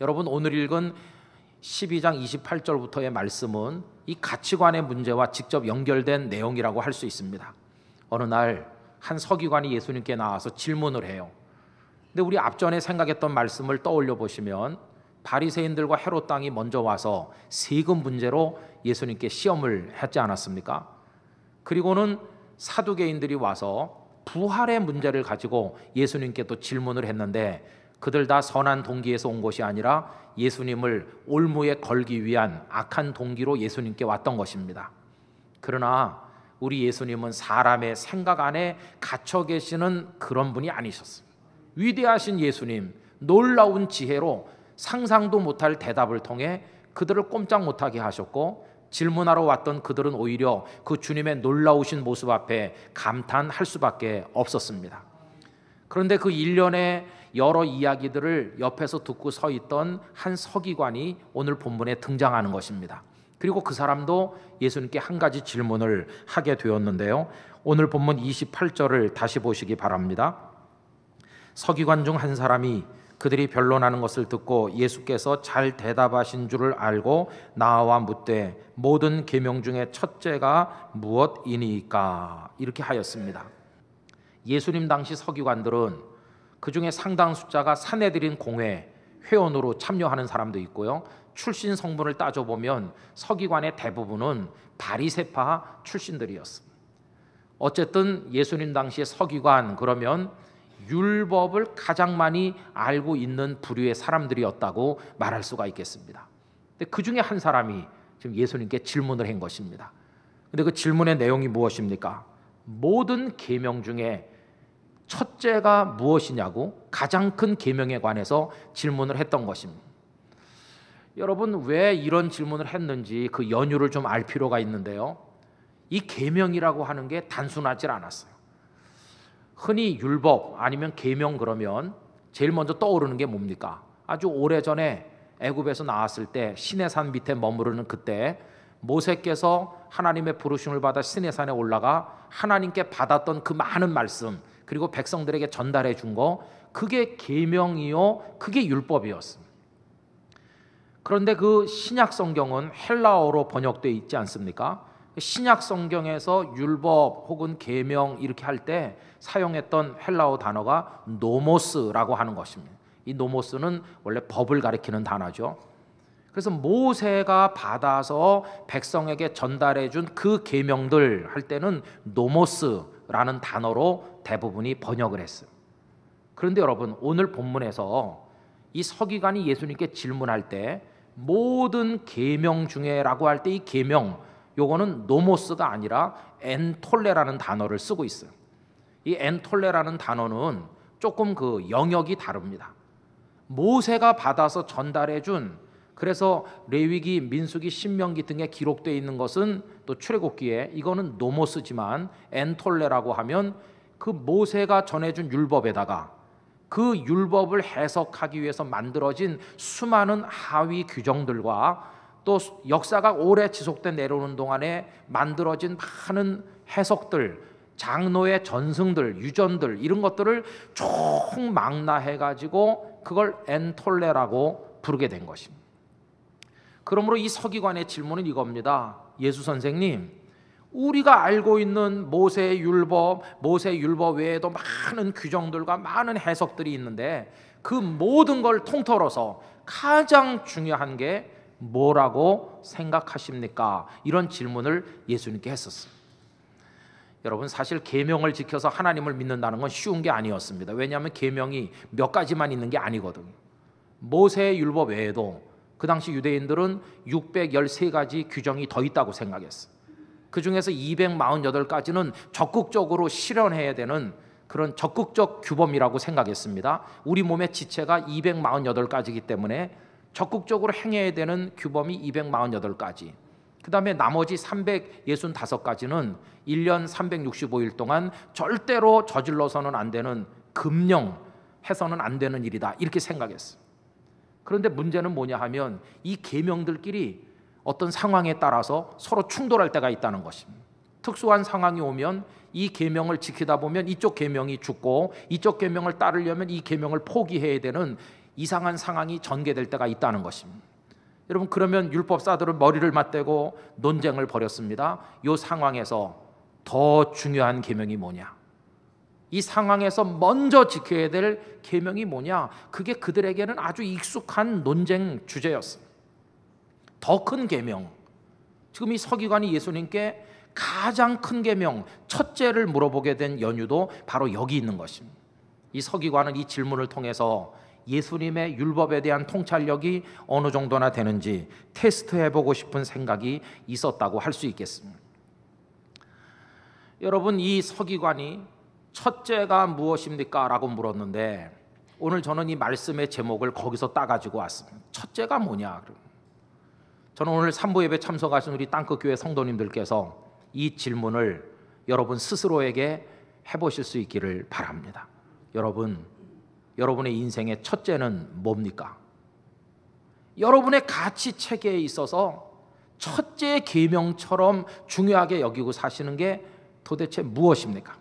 여러분, 오늘 읽은 12장 28절부터의 말씀은 이 가치관의 문제와 직접 연결된 내용이라고 할 수 있습니다. 어느 날 한 서기관이 예수님께 나와서 질문을 해요. 근데 우리 앞전에 생각했던 말씀을 떠올려 보시면 바리새인들과 헤롯 당이 먼저 와서 세금 문제로 예수님께 시험을 했지 않았습니까? 그리고는 사두개인들이 와서 부활의 문제를 가지고 예수님께 또 질문을 했는데, 그들 다 선한 동기에서 온 것이 아니라 예수님을 올무에 걸기 위한 악한 동기로 예수님께 왔던 것입니다. 그러나 우리 예수님은 사람의 생각 안에 갇혀 계시는 그런 분이 아니셨습니다. 위대하신 예수님, 놀라운 지혜로 상상도 못할 대답을 통해 그들을 꼼짝 못하게 하셨고, 질문하러 왔던 그들은 오히려 그 주님의 놀라우신 모습 앞에 감탄할 수밖에 없었습니다. 그런데 그 일련의 여러 이야기들을 옆에서 듣고 서 있던 한 서기관이 오늘 본문에 등장하는 것입니다. 그리고 그 사람도 예수님께 한 가지 질문을 하게 되었는데요, 오늘 본문 28절을 다시 보시기 바랍니다. 서기관 중 한 사람이 그들이 변론하는 것을 듣고 예수께서 잘 대답하신 줄을 알고 나와 묻되 모든 계명 중에 첫째가 무엇이니까? 이렇게 하였습니다. 예수님 당시 서기관들은 그 중에 상당 숫자가 사내들인 공회 회원으로 참여하는 사람도 있고요, 출신 성분을 따져보면 서기관의 대부분은 바리새파 출신들이었습니다. 어쨌든 예수님 당시의 서기관, 그러면 율법을 가장 많이 알고 있는 부류의 사람들이었다고 말할 수가 있겠습니다. 근데 그 중에 한 사람이 지금 예수님께 질문을 한 것입니다. 근데 그 질문의 내용이 무엇입니까? 모든 계명 중에 첫째가 무엇이냐고 가장 큰 계명에 관해서 질문을 했던 것입니다. 여러분, 왜 이런 질문을 했는지 그 연유를 좀 알 필요가 있는데요, 이 계명이라고 하는 게 단순하지 않았어요. 흔히 율법 아니면 계명 그러면 제일 먼저 떠오르는 게 뭡니까? 아주 오래전에 애굽에서 나왔을 때 시내산 밑에 머무르는 그때 모세께서 하나님의 부르심을 받아 시내산에 올라가 하나님께 받았던 그 많은 말씀, 그리고 백성들에게 전달해 준 거, 그게 계명이요, 그게 율법이었습니다. 그런데 그 신약 성경은 헬라어로 번역되어 있지 않습니까? 신약 성경에서 율법 혹은 계명 이렇게 할 때 사용했던 헬라어 단어가 노모스라고 하는 것입니다. 이 노모스는 원래 법을 가리키는 단어죠. 그래서 모세가 받아서 백성에게 전달해 준 그 계명들 할 때는 노모스라는 단어로 대부분이 번역을 했어요. 그런데 여러분, 오늘 본문에서 이 서기관이 예수님께 질문할 때 모든 계명 중에라고 할 때 이 계명, 요거는 노모스가 아니라 엔톨레라는 단어를 쓰고 있어요. 이 엔톨레라는 단어는 조금 그 영역이 다릅니다. 모세가 받아서 전달해 준, 그래서 레위기, 민수기, 신명기 등에 기록되어 있는 것은 또 출애굽기에 이거는 노모스지만, 엔톨레라고 하면 그 모세가 전해준 율법에다가 그 율법을 해석하기 위해서 만들어진 수많은 하위 규정들과 또 역사가 오래 지속돼 내려오는 동안에 만들어진 많은 해석들, 장로의 전승들, 유전들, 이런 것들을 총망라해가지고 그걸 엔톨레라고 부르게 된 것입니다. 그러므로 이 서기관의 질문은 이겁니다. 예수 선생님, 우리가 알고 있는 모세의 율법 외에도 많은 규정들과 많은 해석들이 있는데 그 모든 걸 통틀어서 가장 중요한 게 뭐라고 생각하십니까? 이런 질문을 예수님께 했었어요. 여러분, 사실 계명을 지켜서 하나님을 믿는다는 건 쉬운 게 아니었습니다. 왜냐하면 계명이 몇 가지만 있는 게 아니거든요. 모세의 율법 외에도 그 당시 유대인들은 613가지 규정이 더 있다고 생각했어요. 그 중에서 248가지는 적극적으로 실현해야 되는 그런 적극적 규범이라고 생각했습니다. 우리 몸의 지체가 248가지이기 때문에 적극적으로 행해야 되는 규범이 248가지. 그 다음에 나머지 365가지는 1년 365일 동안 절대로 저질러서는 안 되는, 금령해서는 안 되는 일이다, 이렇게 생각했어요. 그런데 문제는 뭐냐 하면 이 계명들끼리 어떤 상황에 따라서 서로 충돌할 때가 있다는 것입니다. 특수한 상황이 오면 이 계명을 지키다 보면 이쪽 계명이 죽고, 이쪽 계명을 따르려면 이 계명을 포기해야 되는 이상한 상황이 전개될 때가 있다는 것입니다. 여러분, 그러면 율법사들은 머리를 맞대고 논쟁을 벌였습니다. 이 상황에서 더 중요한 계명이 뭐냐? 이 상황에서 먼저 지켜야 될 계명이 뭐냐? 그게 그들에게는 아주 익숙한 논쟁 주제였습니다. 더 큰 계명, 지금 이 서기관이 예수님께 가장 큰 계명, 첫째를 물어보게 된 연유도 바로 여기 있는 것입니다. 이 서기관은 이 질문을 통해서 예수님의 율법에 대한 통찰력이 어느 정도나 되는지 테스트해보고 싶은 생각이 있었다고 할 수 있겠습니다. 여러분, 이 서기관이 첫째가 무엇입니까? 라고 물었는데, 오늘 저는 이 말씀의 제목을 거기서 따가지고 왔습니다. 첫째가 뭐냐? 저는 오늘 3부 예배 참석하신 우리 땅끝교회 성도님들께서 이 질문을 여러분 스스로에게 해보실 수 있기를 바랍니다. 여러분의 인생의 첫째는 뭡니까? 여러분의 가치 체계에 있어서 첫째 계명처럼 중요하게 여기고 사시는 게 도대체 무엇입니까?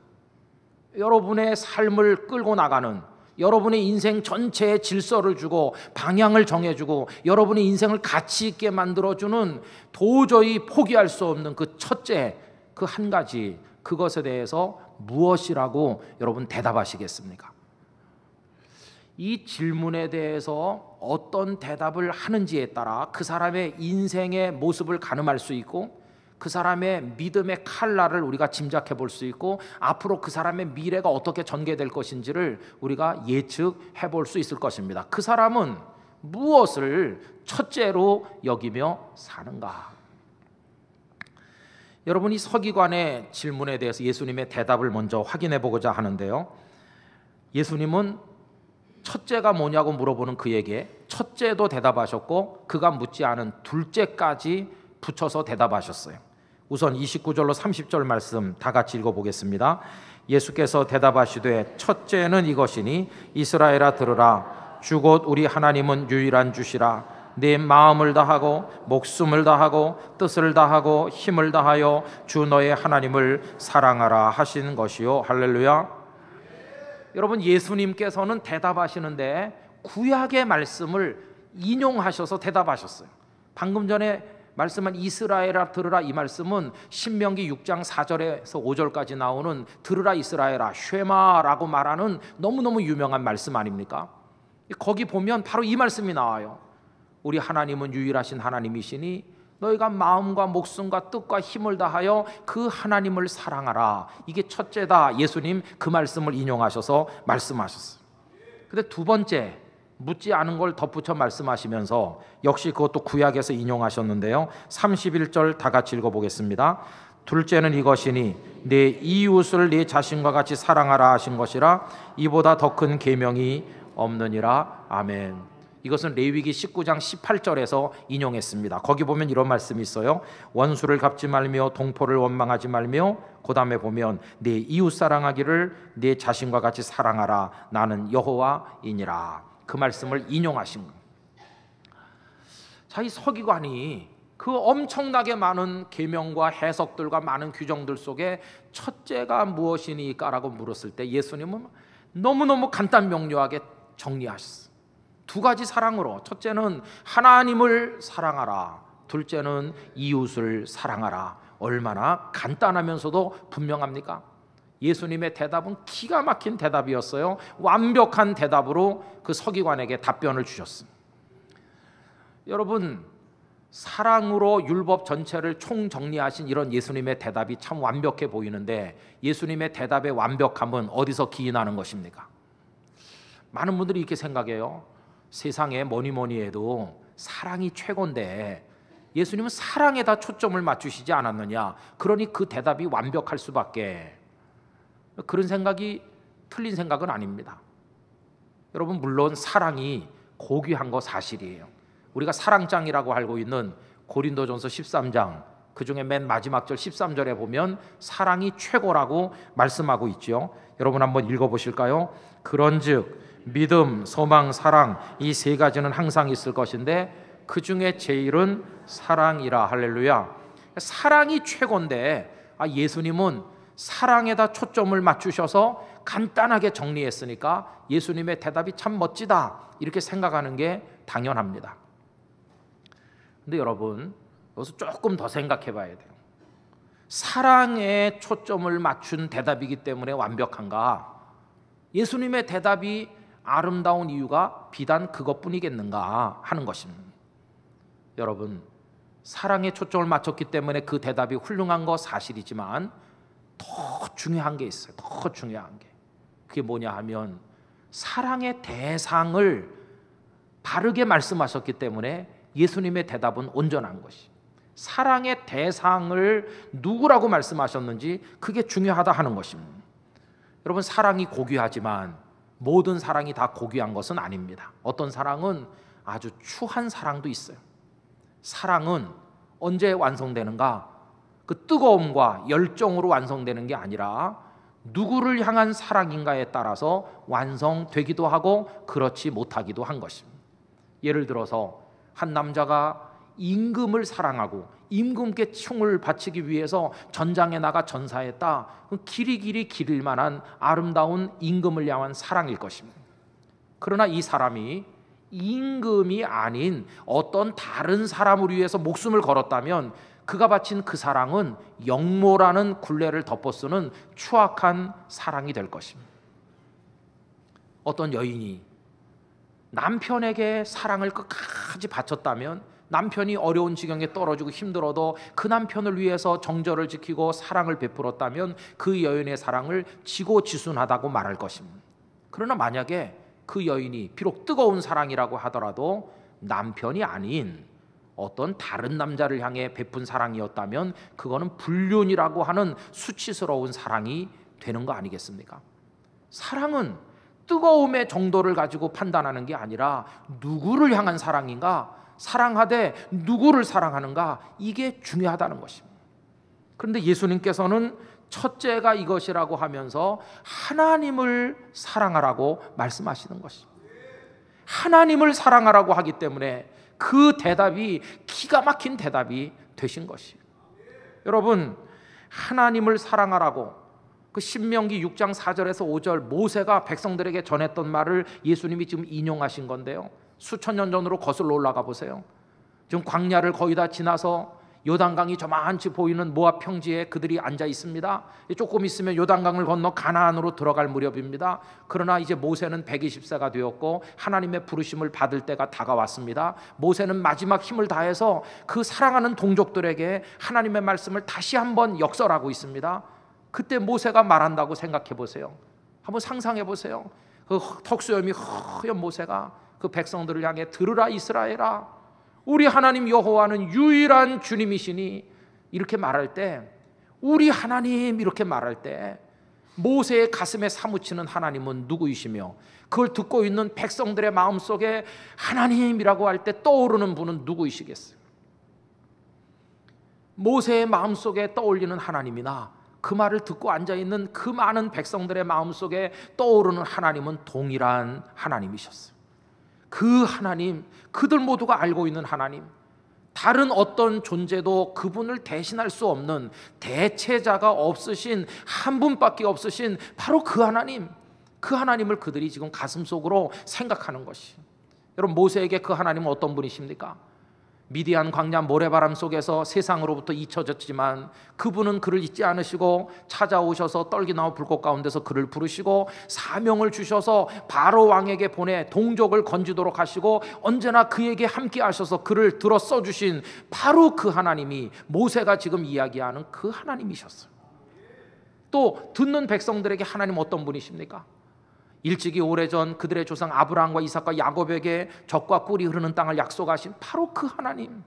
여러분의 삶을 끌고 나가는, 여러분의 인생 전체에 질서를 주고 방향을 정해주고 여러분의 인생을 가치 있게 만들어주는 도저히 포기할 수 없는 그 첫째, 그 한 가지, 그것에 대해서 무엇이라고 여러분 대답하시겠습니까? 이 질문에 대해서 어떤 대답을 하는지에 따라 그 사람의 인생의 모습을 가늠할 수 있고, 그 사람의 믿음의 칼날을 우리가 짐작해 볼 수 있고, 앞으로 그 사람의 미래가 어떻게 전개될 것인지를 우리가 예측해 볼 수 있을 것입니다. 그 사람은 무엇을 첫째로 여기며 사는가? 여러분, 이 서기관의 질문에 대해서 예수님의 대답을 먼저 확인해 보고자 하는데요, 예수님은 첫째가 뭐냐고 물어보는 그에게 첫째도 대답하셨고, 그가 묻지 않은 둘째까지 붙여서 대답하셨어요. 우선 29절로 30절 말씀 다 같이 읽어보겠습니다. 예수께서 대답하시되 첫째는 이것이니 이스라엘아 들으라. 주 곧 우리 하나님은 유일한 주시라. 내 마음을 다하고 목숨을 다하고 뜻을 다하고 힘을 다하여 주 너의 하나님을 사랑하라 하신 것이요. 할렐루야. 여러분, 예수님께서는 대답하시는데 구약의 말씀을 인용하셔서 대답하셨어요. 방금 전에 말씀한 이스라엘아 들으라, 이 말씀은 신명기 6장 4절에서 5절까지 나오는 들으라 이스라엘아, 쉐마라고 말하는 너무너무 유명한 말씀 아닙니까? 거기 보면 바로 이 말씀이 나와요. 우리 하나님은 유일하신 하나님이시니 너희가 마음과 목숨과 뜻과 힘을 다하여 그 하나님을 사랑하라. 이게 첫째다. 예수님 그 말씀을 인용하셔서 말씀하셨어요. 근데 두 번째, 묻지 않은 걸 덧붙여 말씀하시면서 역시 그것도 구약에서 인용하셨는데요, 31절 다 같이 읽어보겠습니다. 둘째는 이것이니 내 이웃을 내 자신과 같이 사랑하라 하신 것이라. 이보다 더 큰 계명이 없느니라. 아멘. 이것은 레위기 19장 18절에서 인용했습니다. 거기 보면 이런 말씀이 있어요. 원수를 갚지 말며 동포를 원망하지 말며, 그 다음에 보면 내 이웃 사랑하기를 내 자신과 같이 사랑하라. 나는 여호와이니라. 그 말씀을 인용하신 겁니다. 자, 이 서기관이 그 엄청나게 많은 계명과 해석들과 많은 규정들 속에 첫째가 무엇이니까라고 물었을 때 예수님은 너무너무 간단 명료하게 정리하셨어요. 두 가지 사랑으로, 첫째는 하나님을 사랑하라, 둘째는 이웃을 사랑하라. 얼마나 간단하면서도 분명합니까? 예수님의 대답은 기가 막힌 대답이었어요. 완벽한 대답으로 그 서기관에게 답변을 주셨습니다. 여러분, 사랑으로 율법 전체를 총정리하신 이런 예수님의 대답이 참 완벽해 보이는데, 예수님의 대답의 완벽함은 어디서 기인하는 것입니까? 많은 분들이 이렇게 생각해요. 세상에 뭐니 해도 사랑이 최고인데 예수님은 사랑에다 초점을 맞추시지 않았느냐, 그러니 그 대답이 완벽할 수밖에. 그런 생각이 틀린 생각은 아닙니다. 여러분, 물론 사랑이 고귀한 거 사실이에요. 우리가 사랑장이라고 알고 있는 고린도전서 13장 그 중에 맨 마지막 절 13절에 보면 사랑이 최고라고 말씀하고 있죠. 여러분 한번 읽어보실까요? 그런즉 믿음, 소망, 사랑, 이 세 가지는 항상 있을 것인데 그 중에 제일은 사랑이라. 할렐루야. 사랑이 최고인데 예수님은 사랑에다 초점을 맞추셔서 간단하게 정리했으니까 예수님의 대답이 참 멋지다 이렇게 생각하는 게 당연합니다. 근데 여러분, 여기서 조금 더 생각해 봐야 돼요. 사랑에 초점을 맞춘 대답이기 때문에 완벽한가? 예수님의 대답이 아름다운 이유가 비단 그것뿐이겠는가 하는 것입니다. 여러분, 사랑에 초점을 맞췄기 때문에 그 대답이 훌륭한 거 사실이지만 더 중요한 게 있어요. 더 중요한 게. 그게 뭐냐 하면 사랑의 대상을 바르게 말씀하셨기 때문에 예수님의 대답은 온전한 것이. 사랑의 대상을 누구라고 말씀하셨는지 그게 중요하다 하는 것입니다. 여러분, 사랑이 고귀하지만 모든 사랑이 다 고귀한 것은 아닙니다. 어떤 사랑은 아주 추한 사랑도 있어요. 사랑은 언제 완성되는가? 그 뜨거움과 열정으로 완성되는 게 아니라 누구를 향한 사랑인가에 따라서 완성되기도 하고 그렇지 못하기도 한 것입니다. 예를 들어서 한 남자가 임금을 사랑하고 임금께 충을 바치기 위해서 전장에 나가 전사했다. 길이 길일 만한 아름다운 임금을 향한 사랑일 것입니다. 그러나 이 사람이 임금이 아닌 어떤 다른 사람을 위해서 목숨을 걸었다면 그가 바친 그 사랑은 영모라는 굴레를 덮어쓰는 추악한 사랑이 될 것입니다. 어떤 여인이 남편에게 사랑을 끝까지 바쳤다면 남편이 어려운 지경에 떨어지고 힘들어도 그 남편을 위해서 정절을 지키고 사랑을 베풀었다면 그 여인의 사랑을 지고지순하다고 말할 것입니다. 그러나 만약에 그 여인이 비록 뜨거운 사랑이라고 하더라도 남편이 아닌 어떤 다른 남자를 향해 베푼 사랑이었다면 그거는 불륜이라고 하는 수치스러운 사랑이 되는 거 아니겠습니까? 사랑은 뜨거움의 정도를 가지고 판단하는 게 아니라 누구를 향한 사랑인가, 사랑하되 누구를 사랑하는가, 이게 중요하다는 것입니다. 그런데 예수님께서는 첫째가 이것이라고 하면서 하나님을 사랑하라고 말씀하시는 것입니다. 하나님을 사랑하라고 하기 때문에 그 대답이 기가 막힌 대답이 되신 것이에요. 여러분, 하나님을 사랑하라고 그 신명기 6장 4절에서 5절 모세가 백성들에게 전했던 말을 예수님이 지금 인용하신 건데요, 수천 년 전으로 거슬러 올라가 보세요. 지금 광야를 거의 다 지나서 요단강이 저만치 보이는 모압 평지에 그들이 앉아 있습니다. 조금 있으면 요단강을 건너 가나안으로 들어갈 무렵입니다. 그러나 이제 모세는 120세가 되었고 하나님의 부르심을 받을 때가 다가왔습니다. 모세는 마지막 힘을 다해서 그 사랑하는 동족들에게 하나님의 말씀을 다시 한번 역설하고 있습니다. 그때 모세가 말한다고 생각해 보세요. 한번 상상해 보세요. 그 턱수염이 허연 모세가 그 백성들을 향해 들으라 이스라엘아, 우리 하나님 여호와는 유일한 주님이시니 이렇게 말할 때, 우리 하나님 이렇게 말할 때 모세의 가슴에 사무치는 하나님은 누구이시며 그걸 듣고 있는 백성들의 마음속에 하나님이라고 할 때 떠오르는 분은 누구이시겠어요? 모세의 마음속에 떠올리는 하나님이나 그 말을 듣고 앉아있는 그 많은 백성들의 마음속에 떠오르는 하나님은 동일한 하나님이셨어요. 그 하나님, 그들 모두가 알고 있는 하나님, 다른 어떤 존재도 그분을 대신할 수 없는 대체자가 없으신, 한 분밖에 없으신 바로 그 하나님, 그 하나님을 그들이 지금 가슴속으로 생각하는 것이. 여러분, 모세에게 그 하나님은 어떤 분이십니까? 미디안 광야 모래바람 속에서 세상으로부터 잊혀졌지만 그분은 그를 잊지 않으시고 찾아오셔서 떨기나무 불꽃 가운데서 그를 부르시고 사명을 주셔서 바로 왕에게 보내 동족을 건지도록 하시고 언제나 그에게 함께 하셔서 그를 들어 써주신 바로 그 하나님이 모세가 지금 이야기하는 그 하나님이셨어요. 또 듣는 백성들에게 하나님 어떤 분이십니까? 일찍이 오래전 그들의 조상 아브라함과 이삭과 야곱에게 젖과 꿀이 흐르는 땅을 약속하신 바로 그 하나님,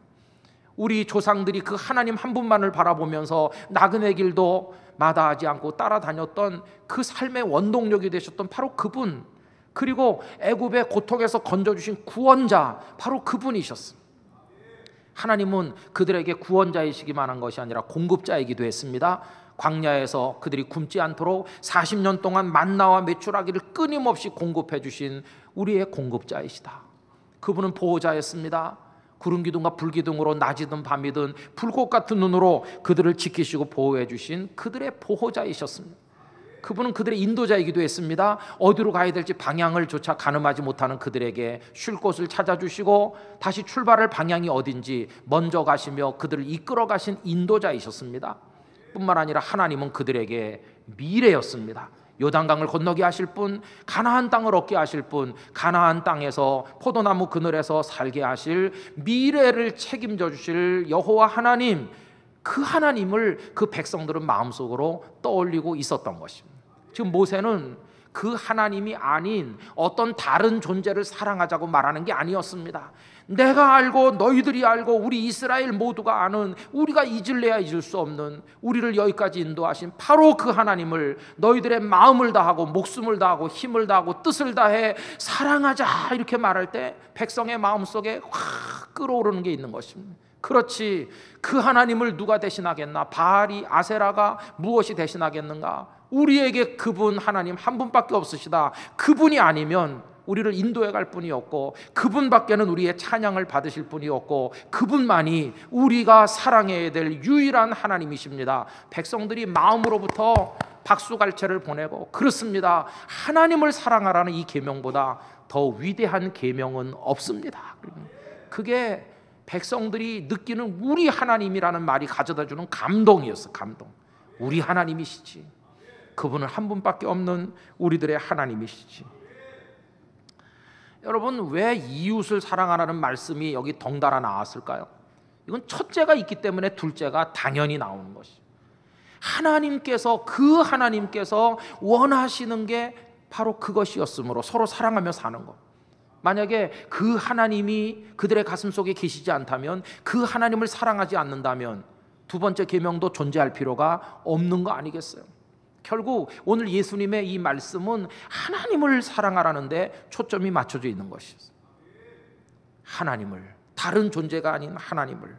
우리 조상들이 그 하나님 한 분만을 바라보면서 나그네 길도 마다하지 않고 따라다녔던 그 삶의 원동력이 되셨던 바로 그분, 그리고 애굽의 고통에서 건져주신 구원자, 바로 그분이셨습니다. 하나님은 그들에게 구원자이시기만 한 것이 아니라 공급자이기도 했습니다. 광야에서 그들이 굶지 않도록 40년 동안 만나와 메추라기를 끊임없이 공급해 주신 우리의 공급자이시다. 그분은 보호자였습니다. 구름 기둥과 불 기둥으로 낮이든 밤이든 불꽃 같은 눈으로 그들을 지키시고 보호해 주신 그들의 보호자이셨습니다. 그분은 그들의 인도자이기도 했습니다. 어디로 가야 될지 방향을 조차 가늠하지 못하는 그들에게 쉴 곳을 찾아주시고 다시 출발할 방향이 어딘지 먼저 가시며 그들을 이끌어 가신 인도자이셨습니다. 뿐만 아니라 하나님은 그들에게 미래였습니다. 요단강을 건너게 하실 분, 가나안 땅을 얻게 하실 분, 가나안 땅에서 포도나무 그늘에서 살게 하실 미래를 책임져 주실 여호와 하나님, 그 하나님을 그 백성들은 마음속으로 떠올리고 있었던 것입니다. 지금 모세는 그 하나님이 아닌 어떤 다른 존재를 사랑하자고 말하는 게 아니었습니다. 내가 알고 너희들이 알고 우리 이스라엘 모두가 아는, 우리가 잊을래야 잊을 수 없는, 우리를 여기까지 인도하신 바로 그 하나님을 너희들의 마음을 다하고 목숨을 다하고 힘을 다하고 뜻을 다해 사랑하자 이렇게 말할 때 백성의 마음속에 확 끌어오르는 게 있는 것입니다. 그렇지, 그 하나님을 누가 대신하겠나? 바알이, 아세라가 무엇이 대신하겠는가? 우리에게 그분 하나님 한 분밖에 없으시다. 그분이 아니면 우리를 인도해 갈 분이 없고, 그분밖에는 우리의 찬양을 받으실 분이 없고, 그분만이 우리가 사랑해야 될 유일한 하나님이십니다. 백성들이 마음으로부터 박수갈채를 보내고, 그렇습니다, 하나님을 사랑하라는 이 계명보다 더 위대한 계명은 없습니다. 그게 백성들이 느끼는 우리 하나님이라는 말이 가져다주는 감동이었어. 감동. 우리 하나님이시지, 그분은 한 분밖에 없는 우리들의 하나님이시지. 여러분, 왜 이웃을 사랑하라는 말씀이 여기 덩달아 나왔을까요? 이건 첫째가 있기 때문에 둘째가 당연히 나오는 것이죠. 하나님께서, 그 하나님께서 원하시는 게 바로 그것이었으므로 서로 사랑하며 사는 것. 만약에 그 하나님이 그들의 가슴 속에 계시지 않다면, 그 하나님을 사랑하지 않는다면 두 번째 계명도 존재할 필요가 없는 거 아니겠어요? 결국 오늘 예수님의 이 말씀은 하나님을 사랑하라는 데 초점이 맞춰져 있는 것이었어요. 하나님을, 다른 존재가 아닌 하나님을.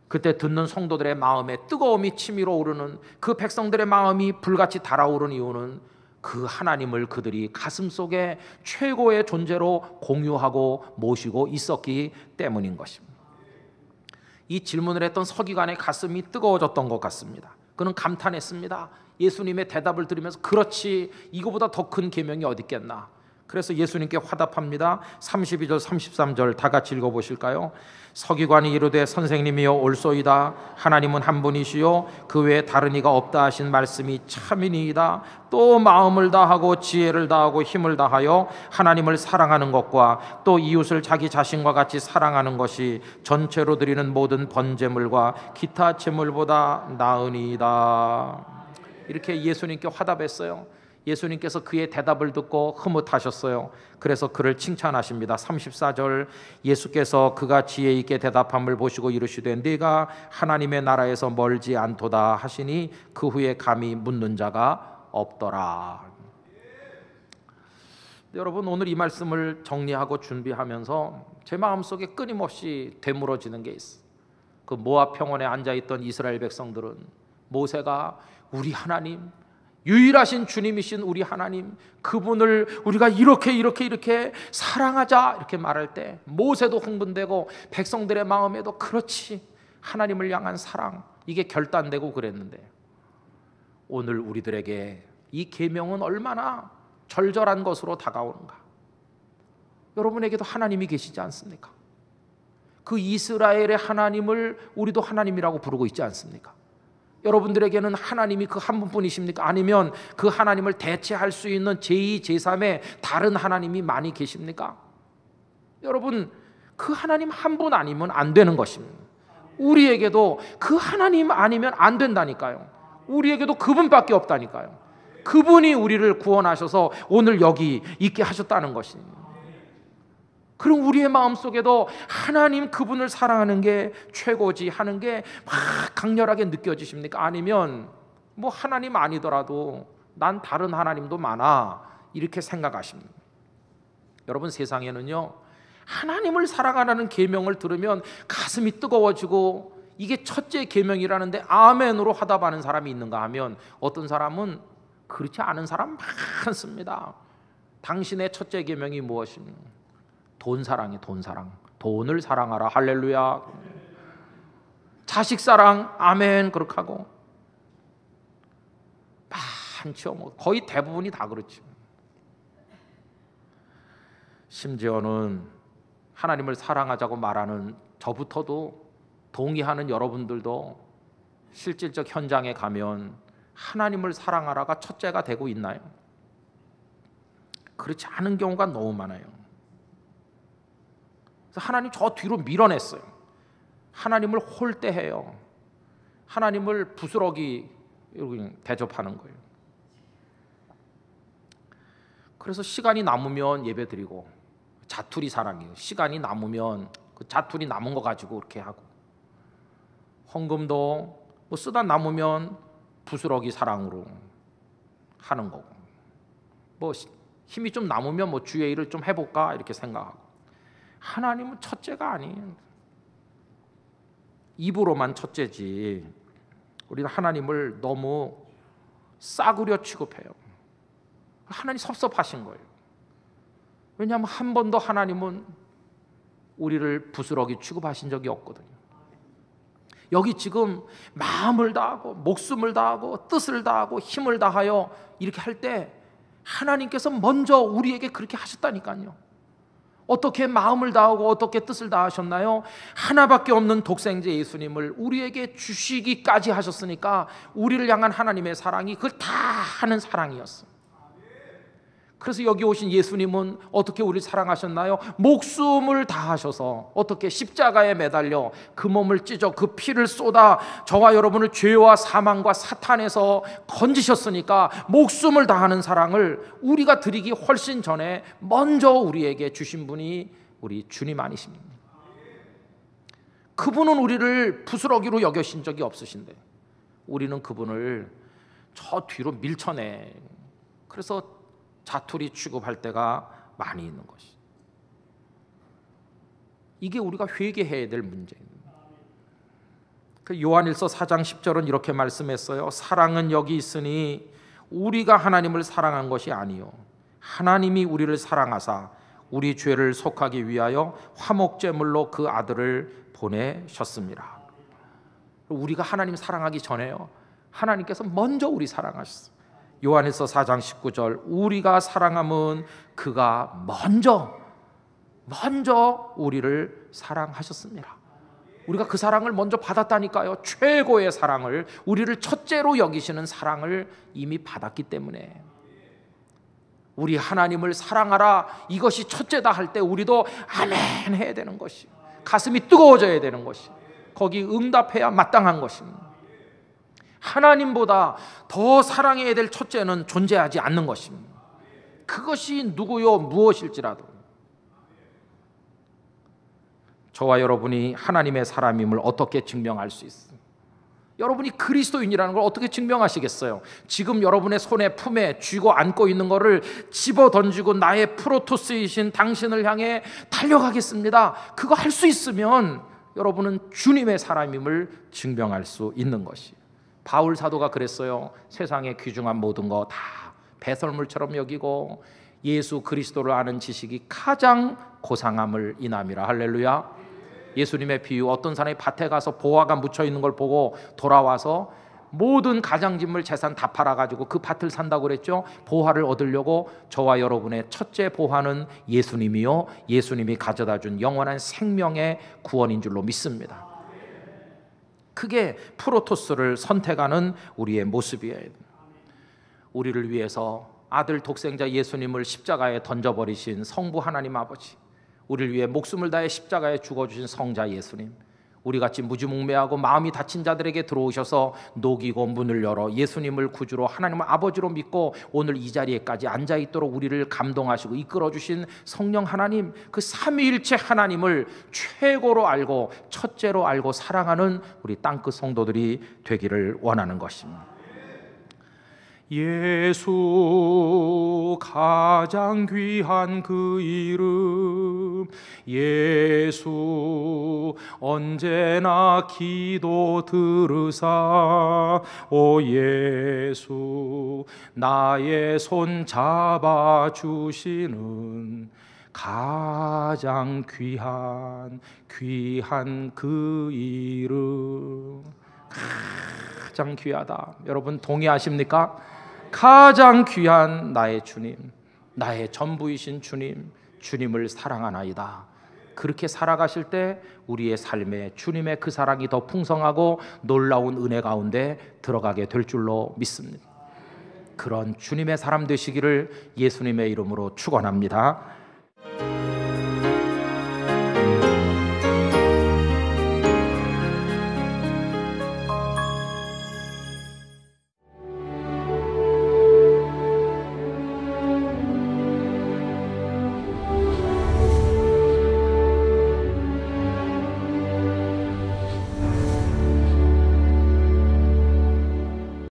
그때 듣는 성도들의 마음에 뜨거움이 치밀어 오르는, 그 백성들의 마음이 불같이 달아오른 이유는 그 하나님을 그들이 가슴속에 최고의 존재로 공유하고 모시고 있었기 때문인 것입니다. 이 질문을 했던 서기관의 가슴이 뜨거워졌던 것 같습니다. 그는 감탄했습니다. 예수님의 대답을 들으면서, 그렇지, 이거보다 더 큰 계명이 어디 있겠나. 그래서 예수님께 화답합니다. 32절 33절 다 같이 읽어보실까요? 서기관이 이르되 선생님이여 옳소이다. 하나님은 한 분이시요 그 외에 다른 이가 없다 하신 말씀이 참이니이다. 또 마음을 다하고 지혜를 다하고 힘을 다하여 하나님을 사랑하는 것과 또 이웃을 자기 자신과 같이 사랑하는 것이 전체로 드리는 모든 번제물과 기타 제물보다 나으니이다. 이렇게 예수님께 화답했어요. 예수님께서 그의 대답을 듣고 흐뭇하셨어요. 그래서 그를 칭찬하십니다. 34절, 예수께서 그가 지혜 있게 대답함을 보시고 이르시되 네가 하나님의 나라에서 멀지 않도다 하시니 그 후에 감히 묻는 자가 없더라. 여러분, 오늘 이 말씀을 정리하고 준비하면서 제 마음속에 끊임없이 되물어지는 게 있어요. 그 모압 평원에 앉아있던 이스라엘 백성들은 모세가 우리 하나님, 유일하신 주님이신 우리 하나님, 그분을 우리가 이렇게 사랑하자 이렇게 말할 때 모세도 흥분되고 백성들의 마음에도 그렇지, 하나님을 향한 사랑, 이게 결단되고 그랬는데, 오늘 우리들에게 이 계명은 얼마나 절절한 것으로 다가오는가. 여러분에게도 하나님이 계시지 않습니까? 그 이스라엘의 하나님을 우리도 하나님이라고 부르고 있지 않습니까? 여러분들에게는 하나님이 그 한 분뿐이십니까? 아니면 그 하나님을 대체할 수 있는 제2, 제3의 다른 하나님이 많이 계십니까? 여러분, 그 하나님 한 분 아니면 안 되는 것입니다. 우리에게도 그 하나님 아니면 안 된다니까요. 우리에게도 그분밖에 없다니까요. 그분이 우리를 구원하셔서 오늘 여기 있게 하셨다는 것입니다. 그럼 우리의 마음속에도 하나님 그분을 사랑하는 게 최고지 하는 게 막 강렬하게 느껴지십니까? 아니면 뭐 하나님 아니더라도 난 다른 하나님도 많아 이렇게 생각하십니까? 여러분, 세상에는요, 하나님을 사랑하라는 계명을 들으면 가슴이 뜨거워지고 이게 첫째 계명이라는데 아멘으로 화답하는 사람이 있는가 하면 어떤 사람은 그렇지 않은 사람 많습니다. 당신의 첫째 계명이 무엇입니까? 돈 사랑이, 돈 사랑. 돈을 사랑하라, 할렐루야. 자식 사랑, 아멘. 그렇게 하고 많죠. 뭐 거의 대부분이 다 그렇죠. 심지어는 하나님을 사랑하자고 말하는 저부터도 동의하는 여러분들도 실질적 현장에 가면 하나님을 사랑하라가 첫째가 되고 있나요? 그렇지 않은 경우가 너무 많아요. 그래서 하나님 저 뒤로 밀어냈어요. 하나님을 홀대해요. 하나님을 부스러기 대접하는 거예요. 그래서 시간이 남으면 예배드리고, 자투리 사랑이에요. 시간이 남으면 그 자투리 남은 거 가지고 그렇게 하고, 헌금도 뭐 쓰다 남으면 부스러기 사랑으로 하는 거고, 뭐 힘이 좀 남으면 뭐 주의 일을 좀 해볼까 이렇게 생각하고. 하나님은 첫째가 아니에요. 입으로만 첫째지. 우리는 하나님을 너무 싸구려 취급해요. 하나님 섭섭하신 거예요. 왜냐하면 한 번도 하나님은 우리를 부스러기 취급하신 적이 없거든요. 여기 지금 마음을 다하고 목숨을 다하고 뜻을 다하고 힘을 다하여 이렇게 할 때 하나님께서 먼저 우리에게 그렇게 하셨다니까요. 어떻게 마음을 다하고 어떻게 뜻을 다하셨나요? 하나밖에 없는 독생자 예수님을 우리에게 주시기까지 하셨으니까 우리를 향한 하나님의 사랑이 그걸 다 하는 사랑이었어. 그래서 여기 오신 예수님은 어떻게 우리를 사랑하셨나요? 목숨을 다하셔서 어떻게 십자가에 매달려 그 몸을 찢어 그 피를 쏟아 저와 여러분을 죄와 사망과 사탄에서 건지셨으니까 목숨을 다하는 사랑을 우리가 드리기 훨씬 전에 먼저 우리에게 주신 분이 우리 주님 아니십니까? 그분은 우리를 부스러기로 여겨신 적이 없으신데 우리는 그분을 저 뒤로 밀쳐내. 그래서 자투리 취급할 때가 많이 있는 것이. 이게 우리가 회개해야 될 문제입니다. 그 요한일서 4장 10절은 이렇게 말씀했어요. 사랑은 여기 있으니 우리가 하나님을 사랑한 것이 아니요 하나님이 우리를 사랑하사 우리 죄를 속하기 위하여 화목제물로 그 아들을 보내셨습니다. 우리가 하나님 사랑하기 전에요 하나님께서 먼저 우리 사랑하셨어요. 요한일서 4장 19절 우리가 사랑함은 그가 먼저 우리를 사랑하셨습니다. 우리가 그 사랑을 먼저 받았다니까요. 최고의 사랑을, 우리를 첫째로 여기시는 사랑을 이미 받았기 때문에 우리 하나님을 사랑하라 이것이 첫째다 할 때 우리도 아멘 해야 되는 것이, 가슴이 뜨거워져야 되는 것이, 거기 응답해야 마땅한 것입니다. 하나님보다 더 사랑해야 될 첫째는 존재하지 않는 것입니다. 그것이 누구요 무엇일지라도 저와 여러분이 하나님의 사람임을 어떻게 증명할 수 있어요? 여러분이 그리스도인이라는 걸 어떻게 증명하시겠어요? 지금 여러분의 손에 품에 쥐고 안고 있는 것을 집어 던지고 나의 프로토스이신 당신을 향해 달려가겠습니다. 그거 할 수 있으면 여러분은 주님의 사람임을 증명할 수 있는 것이. 바울 사도가 그랬어요. 세상의 귀중한 모든 거 다 배설물처럼 여기고 예수 그리스도를 아는 지식이 가장 고상함을 인함이라. 할렐루야. 예수님의 비유, 어떤 사람이 밭에 가서 보화가 묻혀 있는 걸 보고 돌아와서 모든 가장짓물 재산 다 팔아가지고 그 밭을 산다고 그랬죠. 보화를 얻으려고. 저와 여러분의 첫째 보화는 예수님이요 예수님이 가져다준 영원한 생명의 구원인 줄로 믿습니다. 그게 프로토스를 선택하는 우리의 모습이에요. 우리를 위해서 아들 독생자 예수님을 십자가에 던져버리신 성부 하나님 아버지, 우리를 위해 목숨을 다해 십자가에 죽어주신 성자 예수님, 우리같이 무지몽매하고 마음이 다친 자들에게 들어오셔서 녹이고 문을 열어 예수님을 구주로 하나님을 아버지로 믿고 오늘 이 자리에까지 앉아있도록 우리를 감동하시고 이끌어주신 성령 하나님, 그 삼위일체 하나님을 최고로 알고 첫째로 알고 사랑하는 우리 땅끝 성도들이 되기를 원하는 것입니다. 예수 가장 귀한 그 이름, 예수 언제나 기도 들으사, 오 예수 나의 손 잡아주시는 가장 귀한 그 이름. 가장 귀하다. 여러분 동의하십니까? 가장 귀한 나의 주님, 나의 전부이신 주님, 주님을 사랑하나이다. 그렇게 살아가실 때 우리의 삶에 주님의 그 사랑이 더 풍성하고 놀라운 은혜 가운데 들어가게 될 줄로 믿습니다. 그런 주님의 사람 되시기를 예수님의 이름으로 축원합니다.